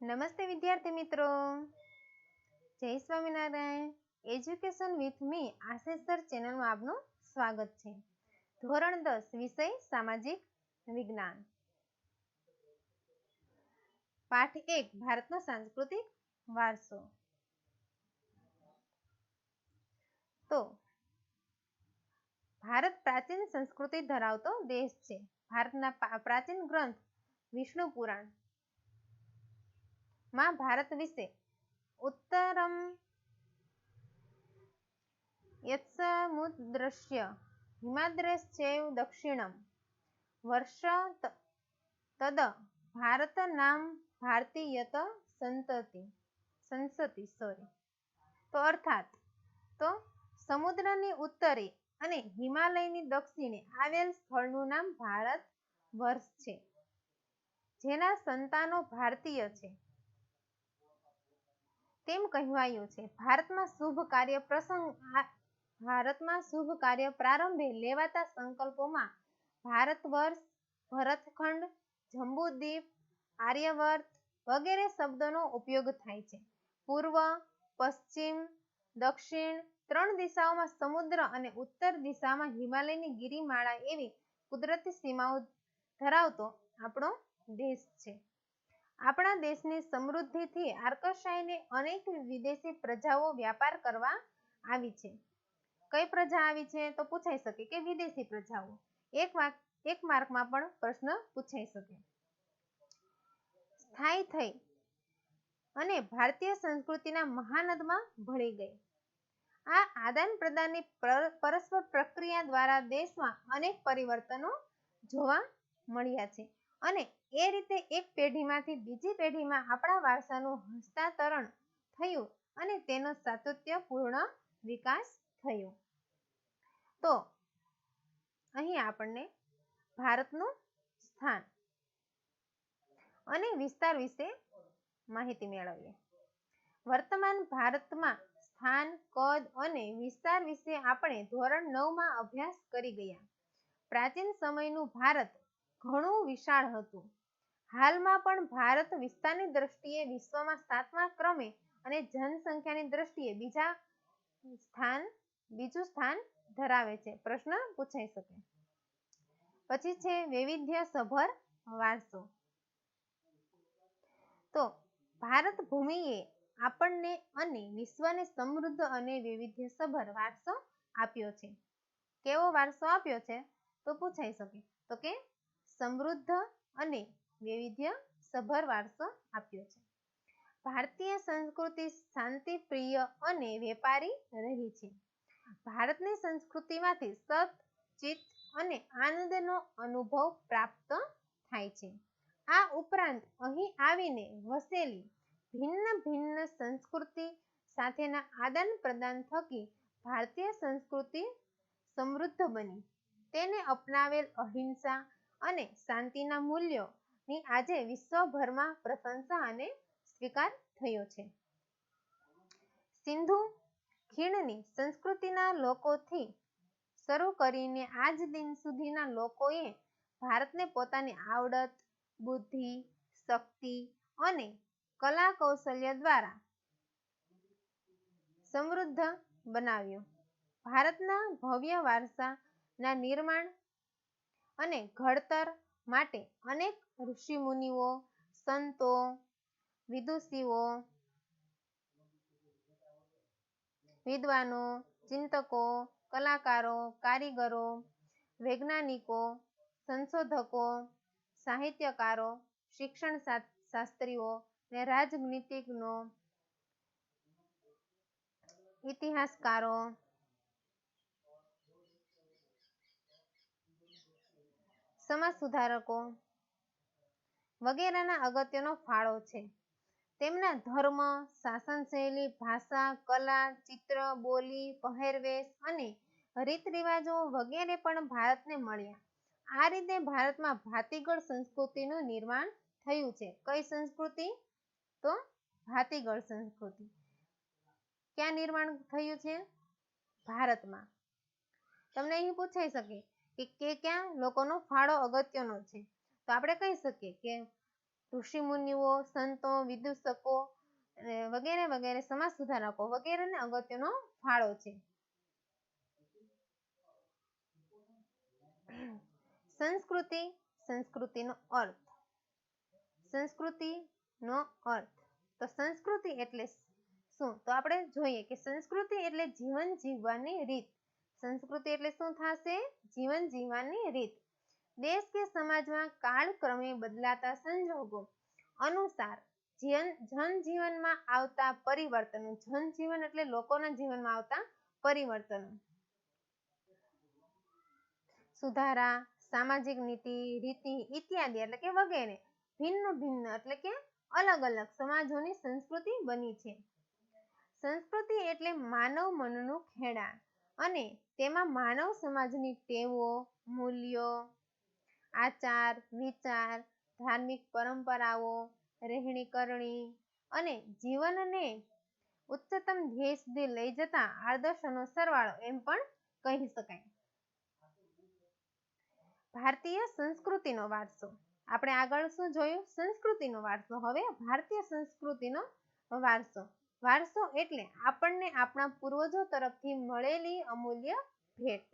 નમસ્તે વિદ્યાર્થી મિત્રો, જય Swaminarayan. Education with me Ashish sir ચેનલમાં આપનું સ્વાગત છે. ધોરણ 10 વિષય સામાજિક વિજ્ઞાન, પાઠ 1 ભારતનો સાંસ્કૃતિક વારસો. તો ભારત પ્રાચીન સંસ્કૃતિ ધરાવતો દેશ છે. ભારતના પ્રાચીન ગ્રંથ વિષ્ણુ પુરાણ માં ભારત વિશે ઉત્તરમ યત્સમુદ્રસ્ય હિમાદ્રેશ્ચૈવ દક્ષિણમ વર્ષ તદ ભારત નામ ભારતીયત સંસતિ. તો અર્થાત તો સમુદ્રની ઉત્તરે અને હિમાલયની દક્ષિણે આવેલ સ્થળનું નામ ભારત વર્ષ છે, જેના સંતાનો ભારતીય છે તેમ કહેવાયું છે. ભારતમાં શુભ કાર્ય પ્રારંભે લેવાતા સંકલ્પોમાં ભારત વર્ષ, ભરતખંડ, જંબુદ્વીપ, આર્યવર્ત વગેરે શબ્દોનો ઉપયોગ થાય છે. પૂર્વ, પશ્ચિમ, દક્ષિણ ત્રણ દિશાઓમાં સમુદ્ર અને ઉત્તર દિશામાં હિમાલયની ગિરિમાળા એવી કુદરતી સીમાઓ ધરાવતો આપણો દેશ છે. આપણા દેશની સમૃદ્ધિથી આકર્ષાઈને અનેક વિદેશી પ્રજાઓ વ્યાપાર કરવા આવી છે. કઈ પ્રજા આવી છે તો પૂછાઈ શકે કે વિદેશી પ્રજાઓ. એક માર્કમાં પણ પ્રશ્ન પૂછાઈ શકે. સ્થાયી થઈ અને ભારતીય સંસ્કૃતિના મહાનદમાં ભળી ગઈ. આ આદાન પ્રદાનની પરસ્પર પ્રક્રિયા દ્વારા દેશમાં અનેક પરિવર્તનો જોવા મળ્યા છે અને એ રીતે એક પેઢીમાંથી બીજી પેઢીમાં આપણા વારસાનું હસ્તાંતરણ થયું અને તેનો સાતત્યપૂર્ણ વિકાસ થયો. તો અહીં આપણને ભારતનું સ્થાન અને વિસ્તાર વિશે માહિતી મેળવીએ. વર્તમાન ભારતમાં સ્થાન, કદ અને વિસ્તાર વિશે આપણે ધોરણ 9માં અભ્યાસ કરી ગયા. પ્રાચીન સમયનું ભારત ઘણું વિશાળ હતું. હાલમાં પણ ભારત વિસ્તારની દ્રષ્ટિએ વિશ્વમાં 7મા ક્રમે અને જનસંખ્યાની દ્રષ્ટિએ બીજું સ્થાન ધરાવે છે. પ્રશ્ન પૂછાઈ શકે. પછી છે વૈવિધ્યસભર વારસો. તો ભારત ભૂમિએ આપણને અને વિશ્વને સમૃદ્ધ અને વૈવિધ્યસભર વારસો આપ્યો છે. કેવો વારસો આપ્યો છે તો પૂછાઈ શકે. તો કે સમૃદ્ધ અને વૈવિધ્યસભર વારસો આપ્યો છે. ભારતીય સંસ્કૃતિ શાંતિપ્રિય અને વેપારી રહી છે. ભારતની સંસ્કૃતિમાંથી સત, ચિત્ત અને આનંદનો અનુભવ પ્રાપ્ત થાય છે. આ ઉપરાંત અહીં આવીને વસેલી ભિન્ન ભિન્ન સંસ્કૃતિ સાથેના આદાન પ્રદાન થકી ભારતીય સંસ્કૃતિ સમૃદ્ધ બની. તેને અપનાવેલ અહિંસા અને શાંતિના મૂલ્યોની આજે વિશ્વભરમાં પ્રશંસા અને સ્વીકાર થયો છે. સિંધુ ખીણની સંસ્કૃતિના લોકોથી શરૂ કરીને આજ દિન સુધીના લોકોએ ભારતને પોતાની આવડત, બુદ્ધિ, શક્તિ અને કલા કૌશલ્ય દ્વારા સમૃદ્ધ બનાવ્યો. ભારતના ભવ્ય વારસાના નિર્માણ અને ઘડતર માટે અનેક ઋષિમુનિઓ, સંતો, વિદુષીઓ, વિદ્વાનો, ચિંતકો, કલાકારો, કારીગરો, વૈજ્ઞાનિકો, સંશોધકો, સાહિત્યકારો, શિક્ષણ શાસ્ત્રીઓ ને રાજનીતિજ્ઞો, ઇતિહાસકારો, સમાજ સુધારકો વગેરેના અગત્યનો ફાળો છે. તેમના ધર્મ, શાસન શૈલી, ભાષા, કલા, ચિત્ર, બોલી, પહેરવેશ અને રીત રિવાજો વગેરે પણ ભારતને મળ્યા. આ રીતે ભારતમાં ભાતીગળ સંસ્કૃતિનું નિર્માણ થયું છે. કઈ સંસ્કૃતિ તો ભાતીગળ સંસ્કૃતિ. ક્યાં નિર્માણ થયું છે? ભારતમાં. તમને અહીં પૂછાઈ શકે કે ક્યાં લોકોનો ફાળો અગત્યનો છે તો આપણે કહી શકીએ કે ઋષિ મુનિઓ, સંતો, વિદુષકો વગેરે વગેરે સમાજ સુધારકો વગેરેને અગત્યનો ફાળો છે. સંસ્કૃતિ, સંસ્કૃતિનો અર્થ. સંસ્કૃતિનો અર્થ. તો સંસ્કૃતિ એટલે શું? તો આપણે જોઈએ કે સંસ્કૃતિ એટલે જીવન જીવવાની રીત. સંસ્કૃતિ એટલે શું થશે? જીવન જીવવાની રીત. દેશ કે સમાજમાં કાળક્રમે બદલાતા સંજોગો અનુસાર જનજીવનમાં આવતા પરિવર્તનો. જનજીવન એટલે લોકોના જીવનમાં આવતા પરિવર્તનો. સુધારા, સામાજિક નીતિ, રીતિ ઇત્યાદિ એટલે કે વગેરે ભિન્ન ભિન્ન એટલે કે અલગ અલગ સમાજોની સંસ્કૃતિ બની છે. સંસ્કૃતિ એટલે માનવ મનનું ખેડાણ અને તેમાં માનવ સમાજની ટેવો, મૂલ્યો, આચાર વિચાર, ધાર્મિક પરંપરાઓ, રહેણી કરણી અને જીવનને ઉચ્ચતમ ધ્યેય સુધી લઈ જતા આદર્શોનો સરવાળો એમ પણ કહી શકાય. ભારતીય સંસ્કૃતિનો વારસો. આપણે આગળ શું જોયું? સંસ્કૃતિનો વારસો. હવે ભારતીય સંસ્કૃતિનો વારસો. વારસો એટલે આપણને આપણા પૂર્વજો તરફથી મળેલી અમૂલ્ય ભેટ.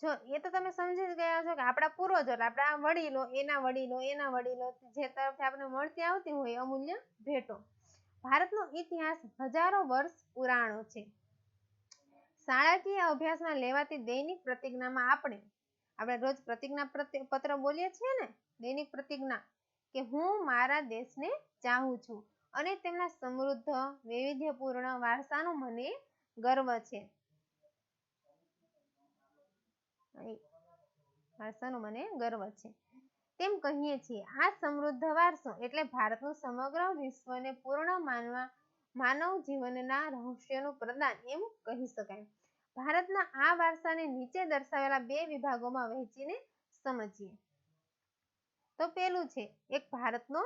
જો એ તો તમે સમજી ગયા છો કે આપણા પૂર્વજો એટલે આપણા વડીલો, એના વડીલો, એના વડીલો જે તરફથી આપણે મળતી આવતી હોય અમૂલ્ય ભેટો. ભારતનો ઇતિહાસ હજારો વર્ષ પુરાણો છે. શાળાકીય અભ્યાસમાં લેવાતી દૈનિક પ્રતિજ્ઞામાં આપણે રોજ પ્રતિજ્ઞા પત્ર બોલીએ છીએ ને, દૈનિક પ્રતિજ્ઞા, કે હું મારા દેશને ચાહું છું અને તેમના સમૃદ્ધ વૈવિધ્યપૂર્ણ વારસાનો મને ગર્વ છે. વારસાનો મને ગર્વ છે તેમ કહીએ છીએ. આ સમૃદ્ધ વારસો એટલે ભારતનું સમગ્ર વિશ્વને પૂર્ણ માનવ જીવનના રહસ્યનું પ્રદાન એમ કહી શકાય. ભારતના આ વારસાને નીચે દર્શાવેલા બે વિભાગોમાં વહેંચીને સમજીએ. તો પેલું છે એક ભારતનો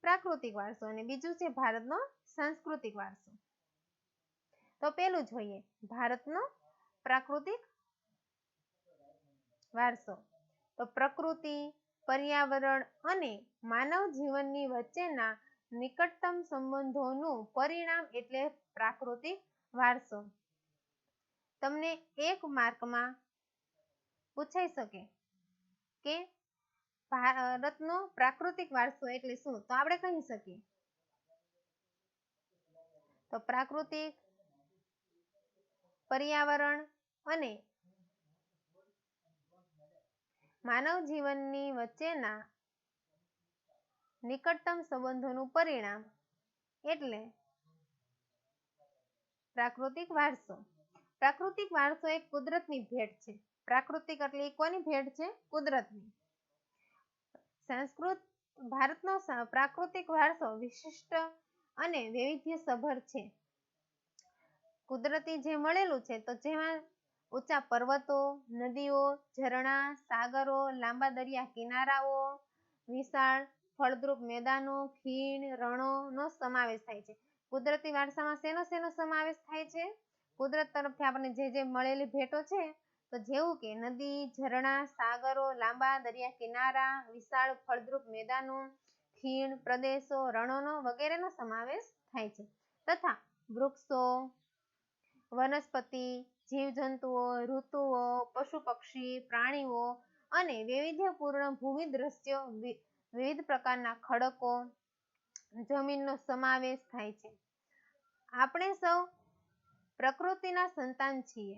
પ્રાકૃતિક વારસો અને બીજું છે ભારતનો સાંસ્કૃતિક વારસો. તો પેલું જોઈએ ભારતનો પ્રાકૃતિક વારસો. તો પ્રકૃતિ, પર્યાવરણ અને માનવ જીવનની વચ્ચેના નિકટતમ સંબંધોનું પરિણામ એટલે પ્રાકૃતિક વારસો. તમને એક માર્કમાં પૂછાઈ શકે કે ભારતનો પ્રાકૃતિક વારસો એટલે શું? તો આપણે કહી શકીએ તો પ્રાકૃતિક, પર્યાવરણ અને માનવ જીવનની વચ્ચેના નિકટતમ સંબંધોનું પરિણામ એટલે પ્રાકૃતિક વારસો. પ્રાકૃતિક વારસો એક કુદરતની ભેટ છે. પ્રાકૃતિક એટલે કોની ભેટ છે? કુદરતની. ભારતનો પ્રાકૃતિક વારસો વિશિષ્ટ અને વૈવિધ્યસભર છે. કુદરતી જે મળેલું છે તો જેમાં ઊંચા પર્વતો, નદીઓ, ઝરણા, સાગરો, લાંબા દરિયા કિનારાઓ, વિશાળ ફળદ્રુપ મેદાનો, ખીણ, રણોનો સમાવેશ થાય છે. કુદરતી વારસામાં શેનો સમાવેશ થાય છે? કુદરત તરફથી આપણને જે મળેલી ભેટો છે તો જેવું કે નદી, ઝરણા, સાગરો, લાંબા દરિયા કિનારા, વિશાળ ફળદ્રુપ મેદાનો, ખીણ પ્રદેશો, રણોનો વગેરેનો સમાવેશ થાય છે. તથા વૃક્ષો, વનસ્પતિ, જીવજંતુઓ, ઋતુઓ, પશુ પક્ષી, પ્રાણીઓ અને વૈવિધ્યપૂર્ણ ભૂમિ દ્રશ્યો, વિવિધ પ્રકારના ખડકો, જમીનનો સમાવેશ થાય છે. આપણે સૌ પ્રકૃતિના સંતાન છીએ.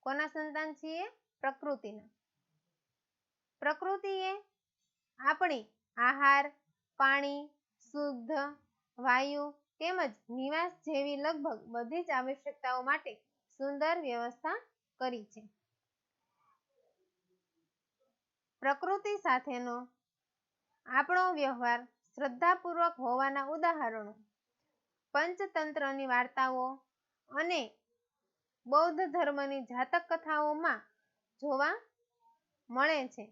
કોના સંતાન છીએ? પ્રકૃતિના. પ્રકૃતિએ આપણી આહાર, પાણી, શુદ્ધ વાયુ તેમજ નિવાસ જેવી લગભગ બધી જ આવશ્યકતાઓ માટે સુંદર વ્યવસ્થા કરી છે. પ્રકૃતિ સાથેનો આપણો વ્યવહાર શ્રદ્ધાપૂર્વક હોવાના ઉદાહરણો પંચતંત્રની વાર્તાઓ અને બૌદ્ધ ધર્મની જાતક કથાઓમાં જોવા મળે છે.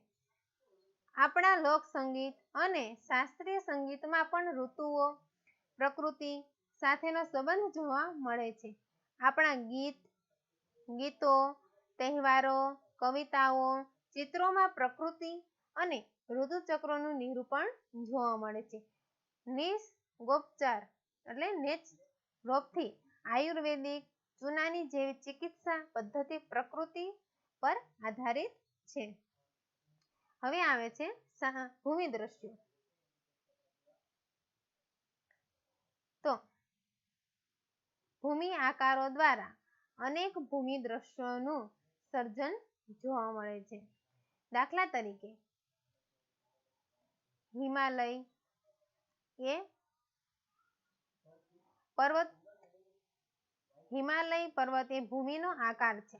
આપણા લોક સંગીત અને શાસ્ત્રીય સંગીતમાં પણ ઋતુઓ, પ્રકૃતિ સાથેનો સંબંધ જોવા મળે છે. આપણા ગીતો, તહેવારો, કવિતાઓ, ચિત્રોમાં પ્રકૃતિ અને ઋતુચક્રોનું નિરૂપણ જોવા મળે છે. નિસર્ગોપચાર એટલે નેચરોપથી આયુર્વેદિક યુનાની જેવી ચિકિત્સા પદ્ધતિ પ્રકૃતિ પર આધારિત છે. હવે આવે છે ભૂમિ દ્રશ્યો. તો ભૂમિ આકારો દ્વારા અનેક ભૂમિ દ્રશ્યોનું સર્જન જોવા મળે છે. દાખલા તરીકે હિમાલય એ પર્વત એ ભૂમિનો આકાર છે.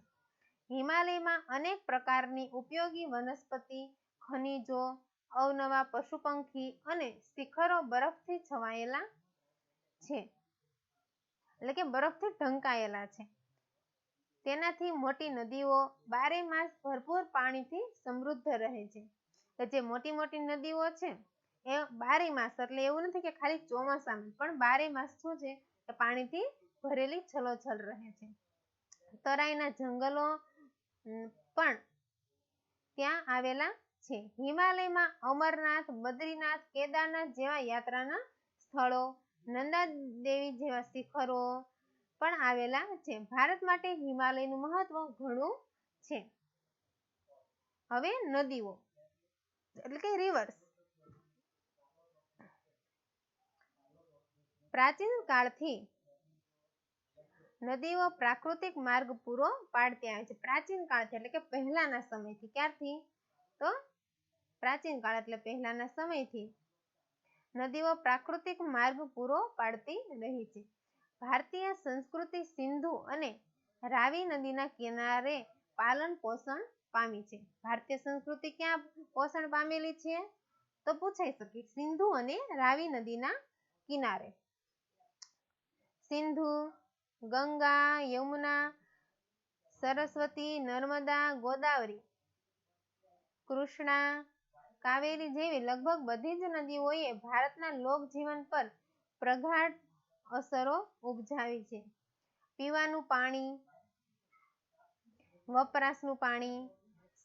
હિમાલયમાં અનેક પ્રકારની ઉપયોગી વનસ્પતિ, ખનિજો, અવનવા પશુ પંખી અને શિખરો બરફથી છવાયેલા છે, એટલે કે બરફથી ઢંકાયેલા છે. તેનાથી મોટી નદીઓ બારે માસ ભરપૂર પાણીથી સમૃદ્ધ રહે છે. જે મોટી મોટી નદીઓ છે એ બારે માસ, એટલે એવું નથી કે ખાલી ચોમાસામાં, પણ બારે માસ શું છે કે પાણીથી ભરેલી છલોછલ રહે છે. તરાઈના જંગલો પણ ત્યાં આવેલા છે. હિમાલયમાં અમરનાથ, બદ્રીનાથ, કેદારનાથ જેવા યાત્રાના સ્થળો, નંદા દેવી જેવા શિખરો પણ આવેલા છે. ભારત માટે હિમાલયનું મહત્વ ઘણું છે. હવે નદીઓ એટલે કે રિવર્સ. પ્રાચીન કાળથી નદીઓ પ્રાકૃતિક માર્ગ પૂરો પાડતી આવે છે. પ્રાચીન કાળથી એટલે કે પહેલાના સમયથી. ક્યારથી? તો પ્રાચીન કાળ એટલે પહેલાના સમયથી નદીઓ પ્રાકૃતિક માર્ગ પૂરો પાડતી રહી છે. ભારતીય સંસ્કૃતિ સિંધુ અને રાવી નદીના કિનારે પાલન પોષણ પામી છે. ભારતીય સંસ્કૃતિ ક્યાં પોષણ પામેલી છે? તો પૂછાઈ શકે. સિંધુ અને રાવી નદીના કિનારે. સિંધુ, ગંગા, યમુના, સરસ્વતી, નર્મદા, ગોદાવરી, કૃષ્ણા, કાવેરી જેવી લગભગ બધી જ નદીઓએ ભારતના લોકજીવન પર પ્રગાઢ અસરો ઉપજાવી છે. પીવાનું પાણી, વપરાશનું પાણી,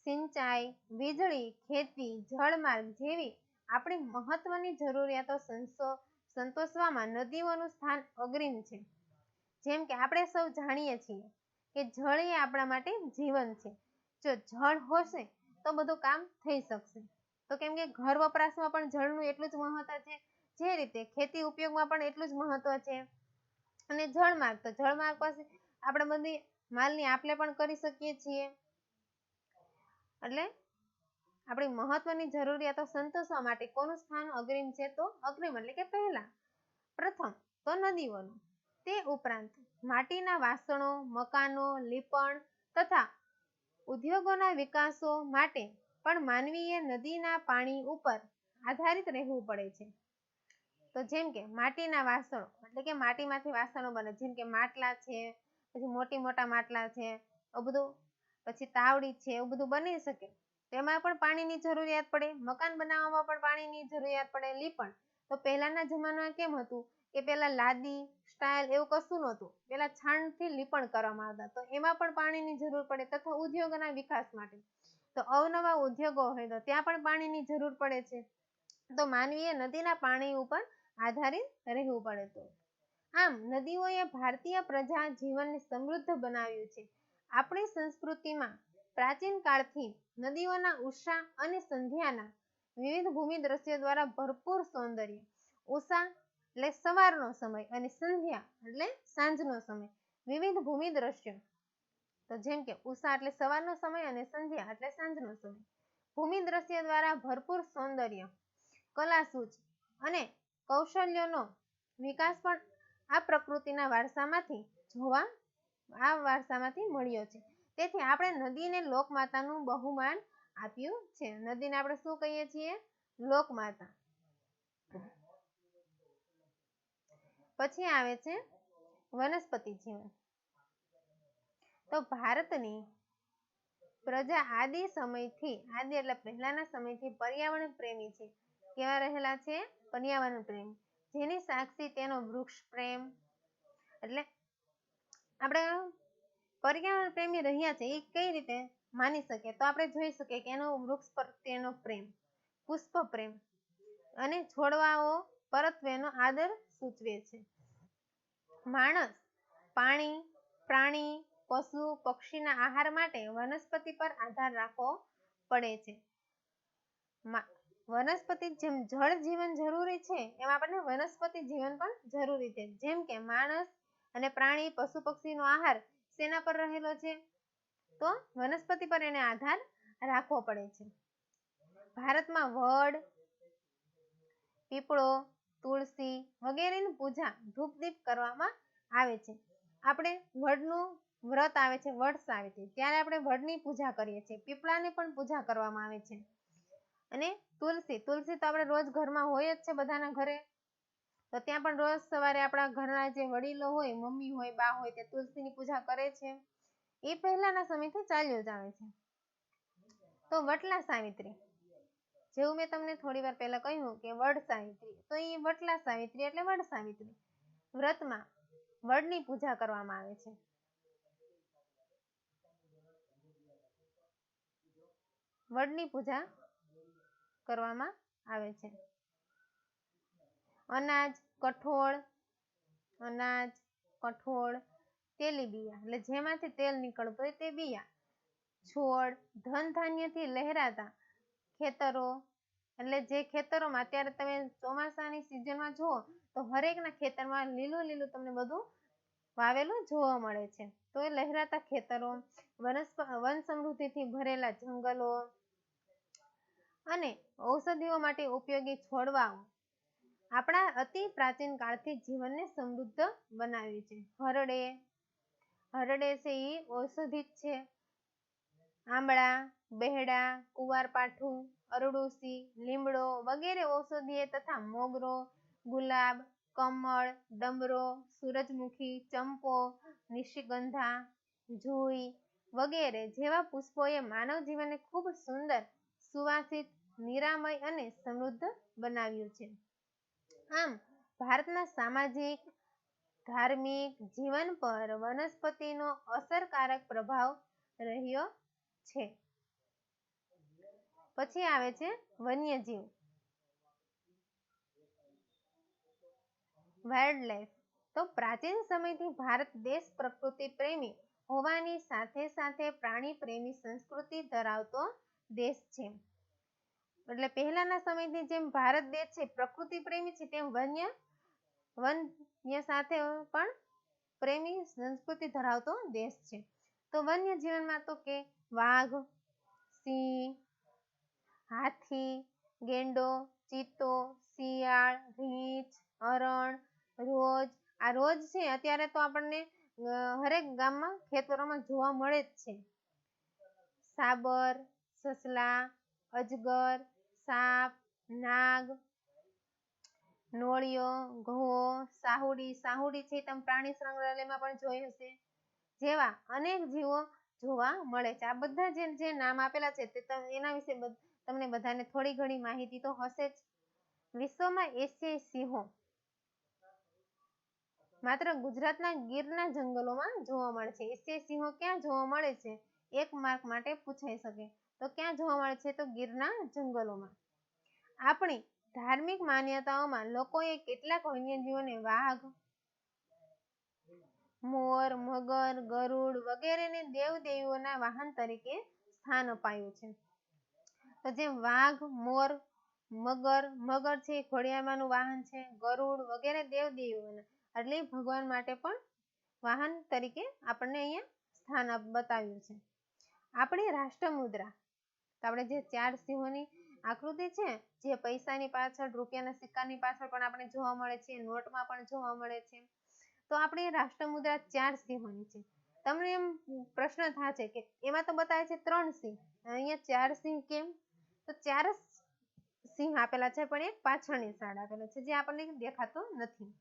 સિંચાઈ, વીજળી, ખેતી, જળમાર્ગ જેવી આપણી મહત્વની જરૂરિયાતો સંતોષવામાં નદીઓનું સ્થાન અગ્રીમ છે. જેમ કે આપણે સૌ જાણીએ છીએ કે જળ એ આપણા માટે જીવન છે. જો જળ હશે તો બધું કામ થઈ શકશે. તો કેમ કે ઘર વપરાશમાં પણ જળનું એટલું જ મહત્વ છે, જે રીતે ખેતી ઉપયોગમાં પણ એટલું જ મહત્વ છે. અને જળમાર્ગ, તો જળમાર્ગ પાસે આપણે બધી માલની આપ લે પણ કરી શકીએ છીએ. એટલે આપણી મહત્વની જરૂરિયાતો સંતોષવા માટે કોનું સ્થાન અગ્રીમ છે? તો અગ્રીમ એટલે કે પહેલા, પ્રથમ તો નદીઓનું. તે ઉપરાંત માટીના વાસણો, મકાનો, લીપણ તથા ઉદ્યોગોના વિકાસો માટે પણ માનવીએ નદીના પાણી ઉપર આધારિત રહેવું પડે છે. તો જેમ કે માટીના વાસણો એટલે કે માટીમાંથી વાસણો બને, જેમ કે માટલા છે, પછી મોટા માટલા છે, એવું બધું, પછી તાવડી છે, એવું બધું બની શકે. તેમાં પણ પાણીની જરૂરિયાત પડે. મકાન બનાવવામાં પણ પાણીની જરૂરિયાત પડે. લીપણ, તો પહેલાના જમાનામાં કેમ હતું કે પેલા લાદી સ્ટાઇલ એવું કશું નહોતું. પેલા છાણથી લીપણ કરવામાં આવતા, તો એમાં પણ પાણીની જરૂર પડે. તથા ઉદ્યોગોના વિકાસ માટે, તો અવનવા ઉદ્યોગો હોય તો ત્યાં પણ પાણીની જરૂર પડે છે. તો માનવીએ નદીના પાણી ઉપર આધારિત રહેવું પડે છે. આમ નદીઓએ ભારતીય પ્રજા જીવનને સમૃદ્ધ બનાવ્યું છે. આપણી સંસ્કૃતિમાં પ્રાચીન કાળથી નદીઓના ઉષા અને સંધ્યાના વિવિધ ભૂમિ દ્રશ્યો દ્વારા ભરપૂર સૌંદર્ય. ઉષા એટલે સવારનો સમય અને સંધ્યા એટલે સાંજનો સમય. વિવિધ ભૂમિ દ્રશ્યો, તો જેમ કે ઉષા એટલે સવારનો સમય અને સંધ્યા એટલે સાંજનો સમય. ભૂમિ દ્રશ્ય દ્વારા ભરપૂર સૌંદર્ય, કલાસૂચ અને કૌશલ્યનો વિકાસ પણ આ પ્રકૃતિના વારસામાંથી મળ્યો છે. તેથી આપણે નદીને લોકમાતાનું બહુમાન આપ્યું છે. નદીને આપણે શું કહીએ છીએ? લોકમાતા. પછી આવે છે વનસ્પતિ જીવન. તો ભારતની પ્રજા આદિ એટલે પહેલાના સમયથી પર્યાવરણ પ્રેમી છે. કેવા રહેલા છે? પર્યાવરણ પ્રેમી. જેની સાક્ષી તેનો વૃક્ષ પ્રેમ. એટલે આપણે પર્યાવરણ પ્રેમી રહ્યા છે એ કઈ રીતે માની શકીએ? તો આપણે જોઈ શકીએ કે એનો વૃક્ષ પ્રત્યેનો પ્રેમ. પુષ્પ પ્રેમ અને છોડવાઓ પરત્વેનો આદર સૂચવે છે. માણસ પાણી, પ્રાણી, પશુ, પક્ષીના આહાર માટે વનસ્પતિ પર આધાર રાખવો પડે છે. વનસ્પતિ જેમ જળ જીવન જરૂરી છે એમ આપણને વનસ્પતિ જીવન પણ જરૂરી છે. જેમ કે માણસ અને પ્રાણી, પશુ પક્ષીનો આહાર શેના પર રહેલો છે? તો વનસ્પતિ પર એને આધાર રાખવો પડે છે. ભારતમાં વડ, પીપળો, તુલસી વગેરેની પૂજા ધૂપ દીપ કરવામાં આવે છે. આપણે વડનું વ્રત આવે છે, વડ સાવિત્રી, ત્યારે આપણે વડની પૂજા કરીએ છીએ. પીપળાની પણ પૂજા કરવામાં આવે છે. અને તુલસી તો આપણે રોજ ઘરમાં હોય જ છે બધાના ઘરે, તો ત્યાં પણ રોજ સવારે આપણા ઘરના જે વડીલો હોય, મમ્મી હોય, બા હોય, તે તુલસીની પૂજા કરે છે. એ પહેલાના સમયથી ચાલ્યું જ આવે છે. તો વટલા સાવિત્રી, જેવું મેં તમને થોડી વાર પહેલા કહ્યું કે વડ સાવિત્રી, તો એ વટલા સાવિત્રી એટલે વડ સાવિત્રી વ્રતમાં વડની પૂજા કરવામાં આવે છે. વડની પૂજા કરવામાં આવે છે. અનાજ, કઠોળ, તેલીબિયા એટલે જેમાંથી તેલ નીકળતું હોય તે બિયા, છોડ, ધન ધાન્યથી લહેરાતા ખેતરો, એટલે જે ખેતરોમાં અત્યારે તમે ચોમાસાની સિઝનમાં જુઓ તો હરેકના ખેતરમાં લીલું લીલું તમને બધું વાવેલું જોવા મળે છે. તો એ લહેરાતા ખેતરો, વન સમૃદ્ધિથી ભરેલા જંગલો અને ઔષધિઓ માટે ઉપયોગી છોડવાઓ આપણા અતિ પ્રાચીન કાળથી જીવનને સમૃદ્ધ બનાવ્યું છે. હરડે છે એ ઔષધિ જ છે. આંબળા, બેહડા, કુવારપાઠું, અરડુસી, લીમડો વગેરે ઔષધીય તથા મોગરો, ગુલાબ, કમળ, ડમરો, સૂરજમુખી, ચંપો, નિશિગંધા, જુઈ વગેરે જેવા પુષ્પોએ માનવ જીવનને ખૂબ સુંદર, સુવાસિત, નિરામય અને સમૃદ્ધ બનાવ્યું છે. આમ ભારતના સામાજિક, ધાર્મિક જીવન પર વનસ્પતિનો અસરકારક પ્રભાવ રહ્યો છે. પછી આવે છે વન્યજીવ, વાઇલ્ડ લાઈફ. તો પ્રાચીન સમયથી ભારત દેશ પ્રકૃતિ પ્રેમી હોવાની સાથે સાથે પ્રાણી પ્રેમી સંસ્કૃતિ ધરાવતો દેશ છે. એટલે પહેલાના સમયથી જેમ ભારત દેશ છે પ્રકૃતિ પ્રેમી છે, તેમ વન્ય સાથે પણ પ્રેમી સંસ્કૃતિ ધરાવતો દેશ છે. તો વન્ય જીવનમાં તો કે વાઘ, સિંહ, હાથી, ગેંડો, ચિત્તો, શિયાળ, રીંછ, હરણ, રોજ. આ રોજ છે અત્યારે તો આપણને હરેક ગામમાં ખેતરોમાં જોવા મળે જ છે. સાબર, સસલા, અજગર, સાપ, નાગ, નોળિયો, ઘો, સાહુડી છે તમે પ્રાણી સંગ્રહાલયમાં પણ જોઈ હશે, જેવા અનેક જીવો જોવા મળે છે. આ બધા જે નામ આપેલા છે તે એના વિશે તમને બધાને થોડી ઘણી માહિતી તો હશે જ. વિશ્વમાં એશિયાઈ સિંહો માત્ર ગુજરાતના ગીરના જંગલોમાં જોવા મળે છે. એશિયાઈ સિંહો ક્યાં જોવા મળે છે? એક માર્ક માટે પૂછાઈ શકે. તો ક્યાં જોવા મળે છે? તો ગીરના જંગલોમાં. આપણી ધાર્મિક માન્યતાઓમાં લોકોએ કેટલાક વન્યજીવોને વાઘ, મોર, મગર, ગરુડ વગેરેને દેવદેવીઓના વાહન તરીકે સ્થાન અપાયું છે. તો જેમ વાઘ, મોર, મગર છે એ ઘોડિયામાંનું વાહન છે, ગરુડ વગેરે દેવદેવીઓના, એટલે ભગવાન માટે પણ વાહન તરીકે આપણને અહીંયા સ્થાન બતાવ્યું છે. આપણી રાષ્ટ્ર મુદ્રા, તો આપણે જે 4 સિંહોની આકૃતિ છે, જે પૈસાની પાછળ, રૂપિયાના સિક્કાની પાછળ પણ આપણે જોવા મળે છે, નોટમાં પણ જોવા મળે છે. તો આપણી રાષ્ટ્ર મુદ્રા 4 સિંહોની છે. તમને એમ પ્રશ્ન થશે કે એમાં તો બતાવે છે 3 સિંહ, અહીંયા 4 સિંહ કેમ? તો 4 સિંહ આપેલા છે પણ એક પાછળની સાઈડ આપેલો છે, જે આપણને દેખાતો નથી.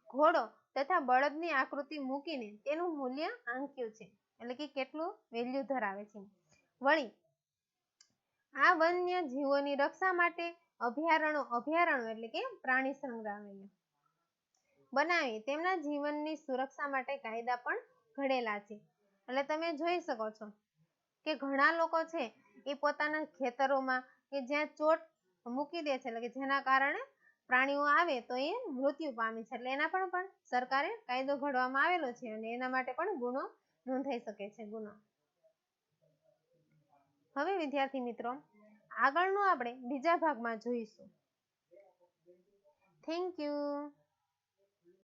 ઘોડો તથા બળદની આકૃતિ મૂકીને તેનું મૂલ્ય આંક્યું છે, એટલે કે કેટલું વેલ્યુ ધરાવે છે. વળી આ વન્ય જીવોની રક્ષા માટે અભયારણ્યો એટલે કે પ્રાણી સંગ્રહાલય બનાવી તેમના જીવનની સુરક્ષા માટે કાયદા પણ ઘડેલા છે. એટલે તમે જોઈ શકો છો કે ઘણા લોકો છે એ પોતાના ખેતરોમાં કે જ્યાં ચોટ મૂકી દે છે, એટલે કે જેના કારણે પ્રાણીઓ આવે તો એ મૃત્યુ પામે છે, એટલે એના પણ સરકારે કાયદો ઘડવામાં આવેલો છે અને એના માટે પણ ગુનો નોંધાઈ શકે છે ગુનો. હવે વિદ્યાર્થી મિત્રો, આગળનું આપણે બીજા ભાગમાં જોઈશું. Thank you.